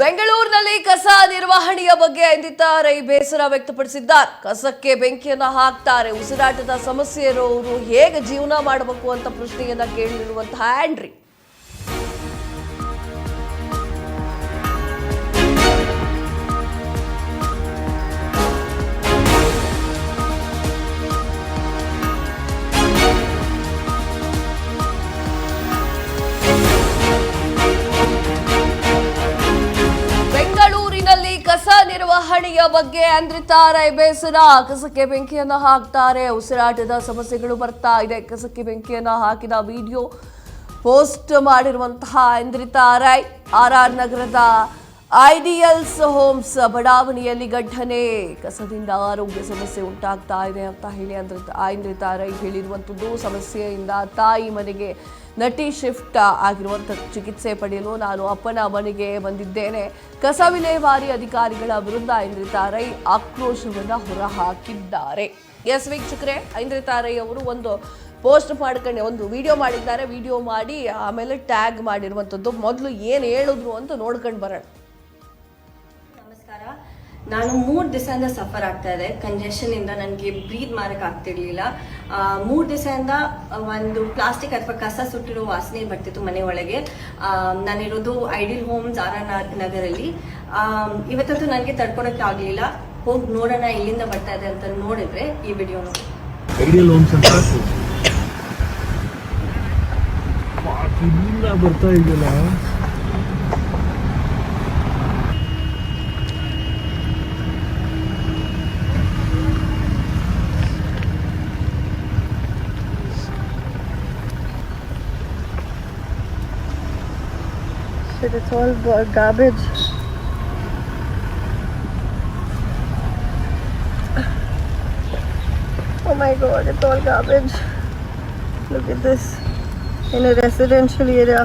ಬೆಂಗಳೂರಿನಲ್ಲಿ ಕಸ ನಿರ್ವಹಣೆಯ ಬಗ್ಗೆ ಐಂದಿತಾ ರೈ ಬೇಸರ ವ್ಯಕ್ತಪಡಿಸಿದ್ದಾರೆ. ಕಸಕ್ಕೆ ಬೆಂಕಿಯನ್ನ ಹಾಕ್ತಾರೆ, ಉಸಿರಾಟದ ಸಮಸ್ಯೆ ಇರೋರು ಹೇಗೆ ಜೀವನ ಮಾಡಬೇಕು ಅಂತ ಪ್ರಶ್ನೆಯನ್ನ ಕೇಳಿರುವಂತಹ ಆಂಡ್ರಿ. ಕಸ ನಿರ್ವಹಣೆಯ ಬಗ್ಗೆ ಐಂದ್ರಿತಾ ರೈ ಬೇಸರ. ಕಸಕ್ಕೆ ಬೆಂಕಿಯನ್ನ ಹಾಕ್ತಾರೆ, ಉಸಿರಾಟದ ಸಮಸ್ಯೆಗಳು ಬರ್ತಾ ಇದೆ. ಕಸಕ್ಕೆ ಬೆಂಕಿಯನ್ನ ಹಾಕಿದ ವಿಡಿಯೋ ಪೋಸ್ಟ್ ಮಾಡಿರುವಂತಹ ಐಂದ್ರಿತಾ ರೈ. RR ನಗರದ ಐಡಿಯಲ್ಸ್ ಹೋಮ್ಸ್ ಬಡಾವಣೆಯಲ್ಲಿ ಘಟನೆ. ಕಸದಿಂದ ಆರೋಗ್ಯ ಸಮಸ್ಯೆ ಉಂಟಾಗ್ತಾ ಇದೆ ಅಂತ ಹೇಳಿ ಐಂದ್ರಿತಾ ರೈ ಹೇಳಿರುವಂಥದ್ದು. ಸಮಸ್ಯೆಯಿಂದ ತಾಯಿ ಮನೆಗೆ ನಟಿ ಶಿಫ್ಟ್ ಆಗಿರುವಂಥ ಚಿಕಿತ್ಸೆ ಪಡೆಯಲು ನಾನು ಅಪ್ಪನ ಮನೆಗೆ ಬಂದಿದ್ದೇನೆ. ಕಸ ವಿಲೇವಾರಿ ಅಧಿಕಾರಿಗಳ ವಿರುದ್ಧ ಐಂದ್ರಿತಾ ರೈ ಆಕ್ರೋಶವನ್ನು ಹೊರಹಾಕಿದ್ದಾರೆ. ಎಸ್ ವೀಕ್ಷಕರೇ, ಐಂದ್ರಿತಾ ರೈ ಅವರು ಒಂದು ಪೋಸ್ಟ್ ಮಾಡ್ಕೊಂಡು ಒಂದು ವಿಡಿಯೋ ಮಾಡಿದ್ದಾರೆ. ವಿಡಿಯೋ ಮಾಡಿ ಆಮೇಲೆ ಟ್ಯಾಗ್ ಮಾಡಿರುವಂಥದ್ದು. ಮೊದಲು ಏನು ಹೇಳಿದ್ರು ಅಂತ ನೋಡ್ಕೊಂಡು ಬರೋಣ. ನಮಸ್ಕಾರ. ನಾನು 3 ದಿವಸದಿಂದ ಸಫರ್ ಆಗ್ತಾ ಇದೆ. ಕಂಜೆಷನ್ ಇಂದ ನನಗೆ ಬ್ರೀತ್ ಮಾಡಕ್ ಆಗ್ತಿರ್ಲಿಲ್ಲ. 3 ದಿವಸದಿಂದ ಒಂದು ಪ್ಲಾಸ್ಟಿಕ್ ಅಥವಾ ಕಸ ಸುಟ್ಟಿರೋ ವಾಸನೆ ಬರ್ತಿತ್ತು ಮನೆ ಒಳಗೆ. ನಾನಿರೋದು ಐಡಿಯಲ್ ಹೋಮ್ಸ್ RR ನಗರಲ್ಲಿ. ಇವತ್ತಂತೂ ನನಗೆ ತಡ್ಕೊಳಕ್ಕೆ ಆಗ್ಲಿಲ್ಲ. ಹೋಗಿ ನೋಡೋಣ ಎಲ್ಲಿಂದ ಬರ್ತಾ ಇದೆ ಅಂತ ನೋಡಿದ್ರೆ ಈ ವಿಡಿಯೋ ನೋಡಿ. ಐಡಿಯಲ್ ಹೋಮ್ಸ್ ಅಂತ ಬರ್ತಾ ಇದೆಯಲ್ಲ. It's all garbage. Oh my god, it's all garbage. Look at this. In a residential area.